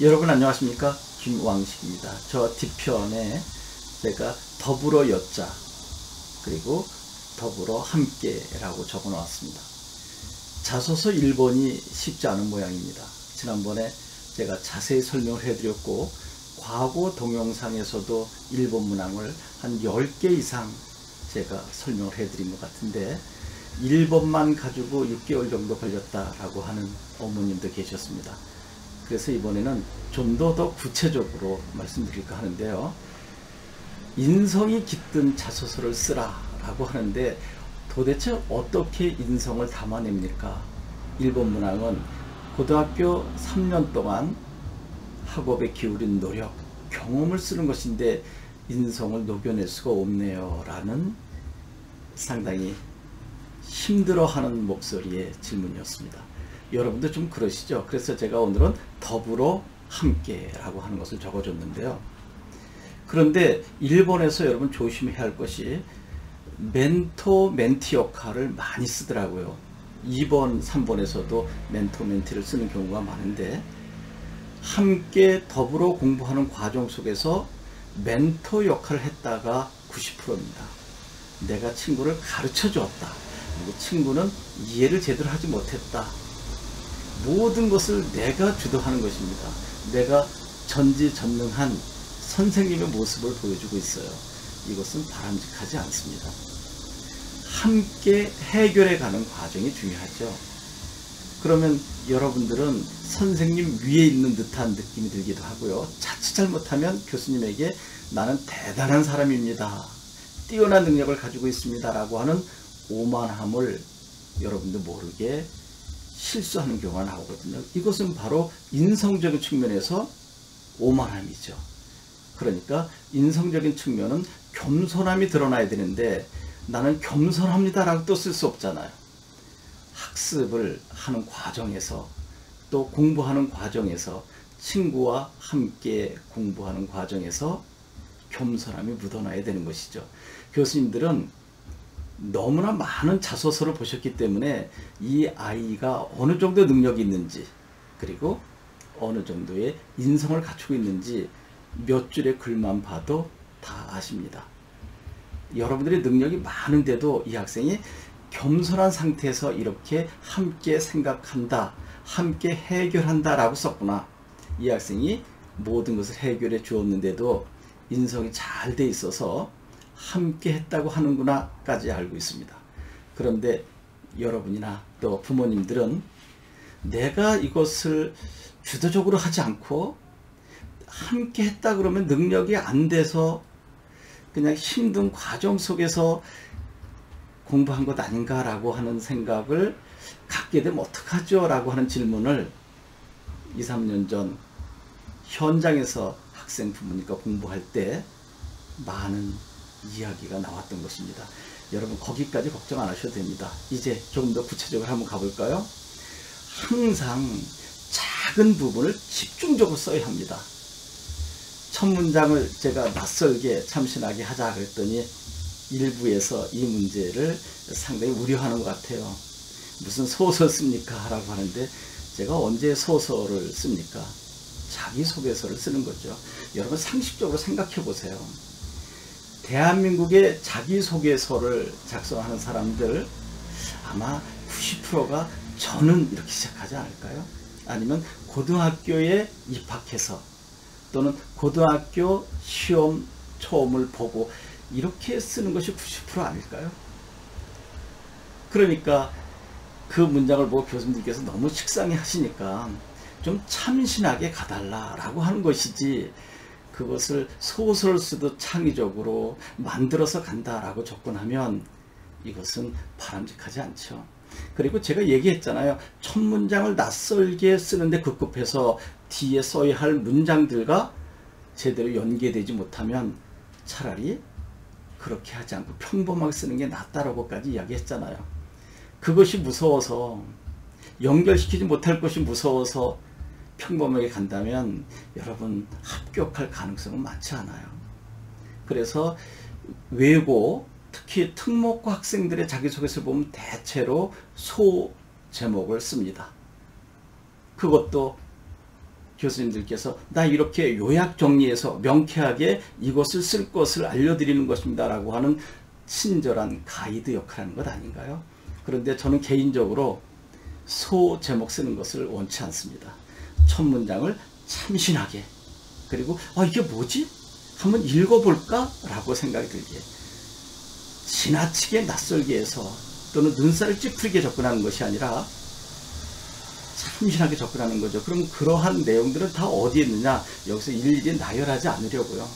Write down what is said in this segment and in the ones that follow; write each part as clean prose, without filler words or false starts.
여러분 안녕하십니까? 김왕식입니다. 저 뒤편에 제가 더불어 였자 그리고 더불어 함께라고 적어 놓았습니다. 자소서 1번이 쉽지 않은 모양입니다. 지난번에 제가 자세히 설명을 해드렸고 과거 동영상에서도 1번 문항을 한 10개 이상 제가 설명을 해드린 것 같은데 1번만 가지고 6개월 정도 걸렸다라고 하는 어머님도 계셨습니다. 그래서 이번에는 좀 더 구체적으로 말씀드릴까 하는데요. 인성이 깃든 자소서를 쓰라 라고 하는데 도대체 어떻게 인성을 담아냅니까? 1번 문항은 고등학교 3년 동안 학업에 기울인 노력, 경험을 쓰는 것인데 인성을 녹여낼 수가 없네요 라는 상당히 힘들어하는 목소리의 질문이었습니다. 여러분도 좀 그러시죠? 그래서 제가 오늘은 더불어 함께 라고 하는 것을 적어줬는데요. 그런데 1번에서 여러분 조심해야 할 것이 멘토 멘티 역할을 많이 쓰더라고요. 2번 3번에서도 멘토 멘티를 쓰는 경우가 많은데 함께 더불어 공부하는 과정 속에서 멘토 역할을 했다가 90%입니다. 내가 친구를 가르쳐 주었다. 그리고 친구는 이해를 제대로 하지 못했다. 모든 것을 내가 주도하는 것입니다. 내가 전지전능한 선생님의 모습을 보여주고 있어요. 이것은 바람직하지 않습니다. 함께 해결해 가는 과정이 중요하죠. 그러면 여러분들은 선생님 위에 있는 듯한 느낌이 들기도 하고요. 자칫 잘못하면 교수님에게 나는 대단한 사람입니다. 뛰어난 능력을 가지고 있습니다. 라고 하는 오만함을 여러분들 모르게 실수하는 경우가 나오거든요. 이것은 바로 인성적인 측면에서 오만함이죠. 그러니까 인성적인 측면은 겸손함이 드러나야 되는데 나는 겸손합니다 라고 또 쓸 수 없잖아요. 학습을 하는 과정에서 또 공부하는 과정에서 친구와 함께 공부하는 과정에서 겸손함이 묻어나야 되는 것이죠. 교수님들은 너무나 많은 자소서를 보셨기 때문에 이 아이가 어느 정도 능력이 있는지 그리고 어느 정도의 인성을 갖추고 있는지 몇 줄의 글만 봐도 다 아십니다. 여러분들의 능력이 많은데도 이 학생이 겸손한 상태에서 이렇게 함께 생각한다, 함께 해결한다 라고 썼구나. 이 학생이 모든 것을 해결해 주었는데도 인성이 잘 돼 있어서 함께 했다고 하는구나 까지 알고 있습니다. 그런데 여러분이나 또 부모님들은 내가 이것을 주도적으로 하지 않고 함께 했다 그러면 능력이 안 돼서 그냥 힘든 과정 속에서 공부한 것 아닌가 라고 하는 생각을 갖게 되면 어떡하죠? 라고 하는 질문을 2, 3년 전 현장에서 학생 부모님과 공부할 때 많은 이야기가 나왔던 것입니다. 여러분 거기까지 걱정 안 하셔도 됩니다. 이제 조금 더 구체적으로 한번 가볼까요? 항상 작은 부분을 집중적으로 써야 합니다. 첫 문장을 제가 낯설게 참신하게 하자 그랬더니 일부에서 이 문제를 상당히 우려하는 것 같아요. 무슨 소설 씁니까? 라고 하는데 제가 언제 소설을 씁니까? 자기소개서를 쓰는 거죠. 여러분 상식적으로 생각해 보세요. 대한민국의 자기소개서를 작성하는 사람들 아마 90%가 저는 이렇게 시작하지 않을까요? 아니면 고등학교에 입학해서 또는 고등학교 시험 처음을 보고 이렇게 쓰는 것이 90% 아닐까요? 그러니까 그 문장을 보고 교수님들께서 너무 식상해 하시니까 좀 참신하게 가달라라고 하는 것이지 그것을 소설 쓰듯 창의적으로 만들어서 간다라고 접근하면 이것은 바람직하지 않죠. 그리고 제가 얘기했잖아요. 첫 문장을 낯설게 쓰는데 급급해서 뒤에 써야 할 문장들과 제대로 연계되지 못하면 차라리 그렇게 하지 않고 평범하게 쓰는 게 낫다라고까지 이야기했잖아요. 그것이 무서워서 연결시키지 못할 것이 무서워서 평범하게 간다면 여러분 합격할 가능성은 많지 않아요. 그래서 외고 특히 특목고 학생들의 자기소개서 보면 대체로 소 제목을 씁니다. 그것도 교수님들께서 나 이렇게 요약 정리해서 명쾌하게 이것을 쓸 것을 알려드리는 것입니다 라고 하는 친절한 가이드 역할하는 것 아닌가요? 그런데 저는 개인적으로 소 제목 쓰는 것을 원치 않습니다. 첫 문장을 참신하게, 그리고 이게 뭐지? 한번 읽어볼까? 라고 생각이 들기에, 지나치게 낯설게 해서 또는 눈살을 찌푸리게 접근하는 것이 아니라 참신하게 접근하는 거죠. 그럼 그러한 내용들은 다 어디에 있느냐? 여기서 일일이 나열하지 않으려고요.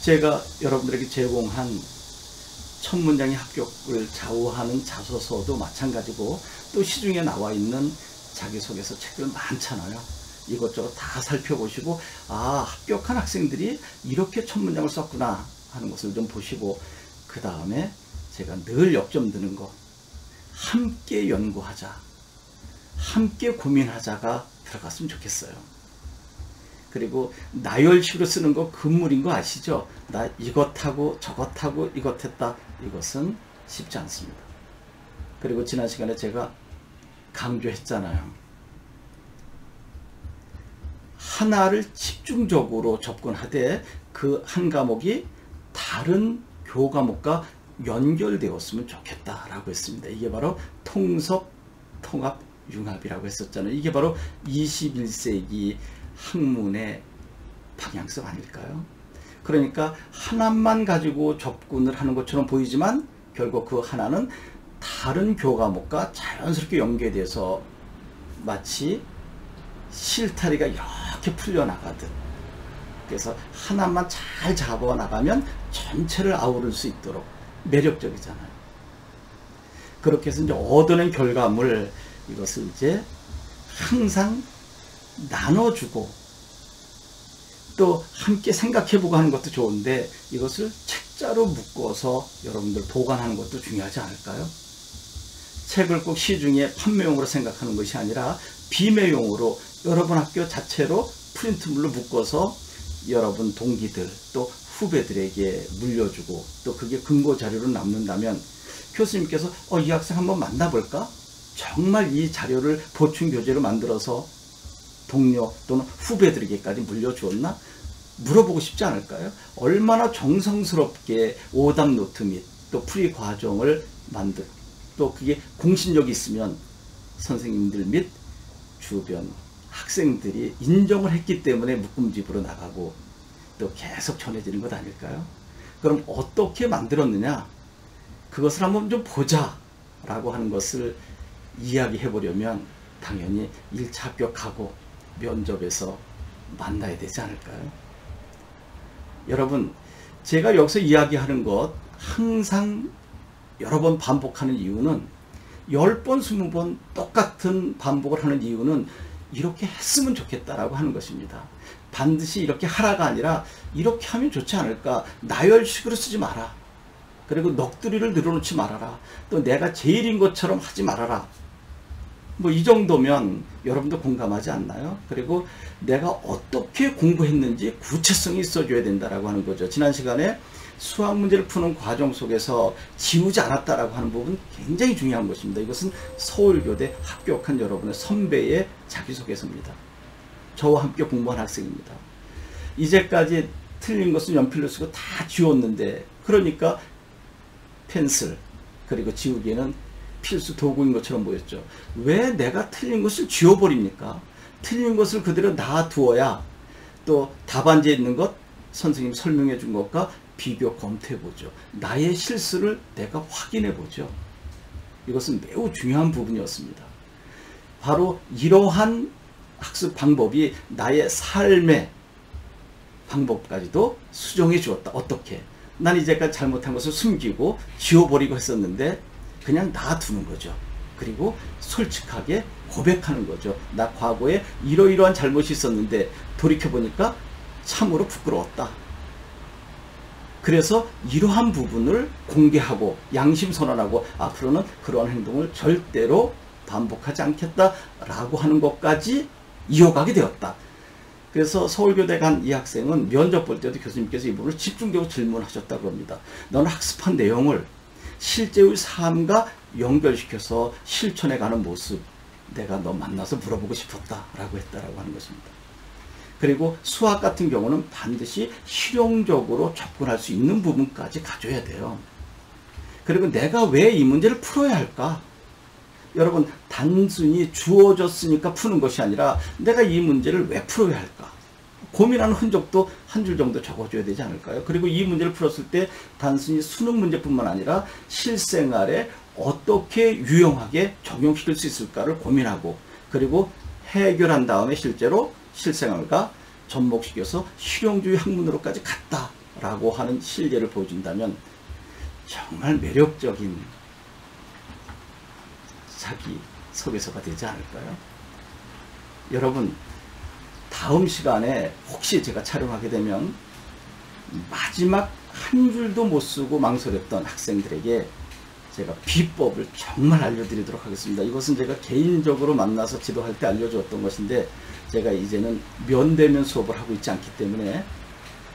제가 여러분들에게 제공한 첫 문장의 합격을 좌우하는 자소서도 마찬가지고, 또 시중에 나와 있는 자기소개서 책들 많잖아요. 이것저것 다 살펴보시고, 합격한 학생들이 이렇게 첫 문장을 썼구나 하는 것을 좀 보시고, 그 다음에 제가 늘 역점 드는 거, 함께 연구하자, 함께 고민하자가 들어갔으면 좋겠어요. 그리고 나열식으로 쓰는 거 금물인 거 아시죠? 나 이것하고 저것하고 이것 했다. 이것은 쉽지 않습니다. 그리고 지난 시간에 제가 강조했잖아요. 하나를 집중적으로 접근하되 그 한 과목이 다른 교과목과 연결되었으면 좋겠다라고 했습니다. 이게 바로 통섭, 통합, 융합이라고 했었잖아요. 이게 바로 21세기 학문의 방향성 아닐까요? 그러니까 하나만 가지고 접근을 하는 것처럼 보이지만 결국 그 하나는 다른 교과목과 자연스럽게 연계돼서 마치 실타리가 이렇게 풀려나가듯, 그래서 하나만 잘 잡아나가면 전체를 아우를 수 있도록 매력적이잖아요. 그렇게 해서 이제 얻어낸 결과물, 이것을 이제 항상 나눠주고 또 함께 생각해보고 하는 것도 좋은데, 이것을 책자로 묶어서 여러분들 보관하는 것도 중요하지 않을까요? 책을 꼭 시중에 판매용으로 생각하는 것이 아니라 비매용으로 여러분 학교 자체로 프린트물로 묶어서 여러분 동기들 또 후배들에게 물려주고, 또 그게 근거 자료로 남는다면 교수님께서 이 학생 한번 만나볼까? 정말 이 자료를 보충 교재로 만들어서 동료 또는 후배들에게까지 물려주었나? 물어보고 싶지 않을까요? 얼마나 정성스럽게 오답 노트 및 또 풀이 과정을 만들, 또 그게 공신력이 있으면 선생님들 및 주변 학생들이 인정을 했기 때문에 묶음집으로 나가고 또 계속 전해지는 것 아닐까요? 그럼 어떻게 만들었느냐? 그것을 한번 좀 보자 라고 하는 것을 이야기해 보려면 당연히 1차 합격하고 면접에서 만나야 되지 않을까요? 여러분, 제가 여기서 이야기하는 것 항상 여러 번 반복하는 이유는, 10번, 20번 똑같은 반복을 하는 이유는 이렇게 했으면 좋겠다라고 하는 것입니다. 반드시 이렇게 하라가 아니라 이렇게 하면 좋지 않을까? 나열식으로 쓰지 마라. 그리고 넋두리를 늘어놓지 말아라. 또 내가 제일인 것처럼 하지 말아라. 뭐 이 정도면 여러분도 공감하지 않나요? 그리고 내가 어떻게 공부했는지 구체성이 있어줘야 된다라고 하는 거죠. 지난 시간에 수학 문제를 푸는 과정 속에서 지우지 않았다라고 하는 부분 굉장히 중요한 것입니다. 이것은 서울교대 합격한 여러분의 선배의 자기소개서입니다. 저와 함께 공부한 학생입니다. 이제까지 틀린 것은 연필로 쓰고 다 지웠는데, 그러니까 펜슬 그리고 지우개는 필수 도구인 것처럼 보였죠. 왜 내가 틀린 것을 지워버립니까? 틀린 것을 그대로 놔두어야 또 답안지에 있는 것 선생님 설명해 준 것과 비교 검토해 보죠. 나의 실수를 내가 확인해 보죠. 이것은 매우 중요한 부분이었습니다. 바로 이러한 학습 방법이 나의 삶의 방법까지도 수정해 주었다. 어떻게? 난 이제까지 잘못한 것을 숨기고 지워버리고 했었는데 그냥 놔두는 거죠. 그리고 솔직하게 고백하는 거죠. 나 과거에 이러이러한 잘못이 있었는데 돌이켜보니까 참으로 부끄러웠다. 그래서 이러한 부분을 공개하고 양심선언하고 앞으로는 그러한 행동을 절대로 반복하지 않겠다라고 하는 것까지 이어가게 되었다. 그래서 서울교대 간 이 학생은 면접 볼 때도 교수님께서 이 부분을 집중적으로 질문하셨다고 합니다. 너는 학습한 내용을 실제의 삶과 연결시켜서 실천해 가는 모습, 내가 너 만나서 물어보고 싶었다 라고 했다라고 하는 것입니다. 그리고 수학 같은 경우는 반드시 실용적으로 접근할 수 있는 부분까지 가져야 돼요. 그리고 내가 왜 이 문제를 풀어야 할까? 여러분, 단순히 주어졌으니까 푸는 것이 아니라 내가 이 문제를 왜 풀어야 할까? 고민하는 흔적도 한 줄 정도 적어줘야 되지 않을까요? 그리고 이 문제를 풀었을 때 단순히 수능 문제뿐만 아니라 실생활에 어떻게 유용하게 적용시킬 수 있을까를 고민하고, 그리고 해결한 다음에 실제로 실생활과 접목시켜서 실용주의 학문으로까지 갔다라고 하는 실례를 보여준다면 정말 매력적인 자기 소개서가 되지 않을까요? 여러분, 다음 시간에 혹시 제가 촬영하게 되면 마지막 한 줄도 못 쓰고 망설였던 학생들에게 제가 비법을 정말 알려드리도록 하겠습니다. 이것은 제가 개인적으로 만나서 지도할 때 알려주었던 것인데, 제가 이제는 면대면 수업을 하고 있지 않기 때문에,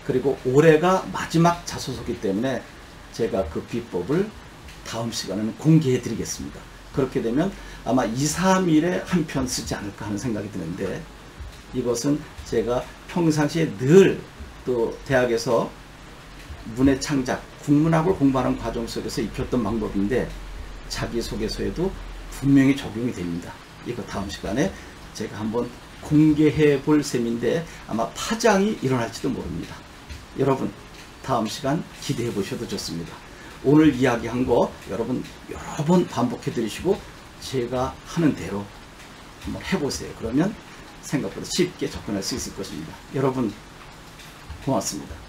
그리고 올해가 마지막 자소서이기 때문에 제가 그 비법을 다음 시간에는 공개해 드리겠습니다. 그렇게 되면 아마 2, 3일에 한 편 쓰지 않을까 하는 생각이 드는데, 이것은 제가 평상시에 늘 또 대학에서 문해창작, 국문학을 공부하는 과정 속에서 익혔던 방법인데 자기소개서에도 분명히 적용이 됩니다. 이거 다음 시간에 제가 한번 공개해 볼 셈인데 아마 파장이 일어날지도 모릅니다. 여러분, 다음 시간 기대해 보셔도 좋습니다. 오늘 이야기한 거 여러분 여러 번 반복해 드리시고 제가 하는 대로 한번 해보세요. 그러면 생각보다 쉽게 접근할 수 있을 것입니다. 여러분 고맙습니다.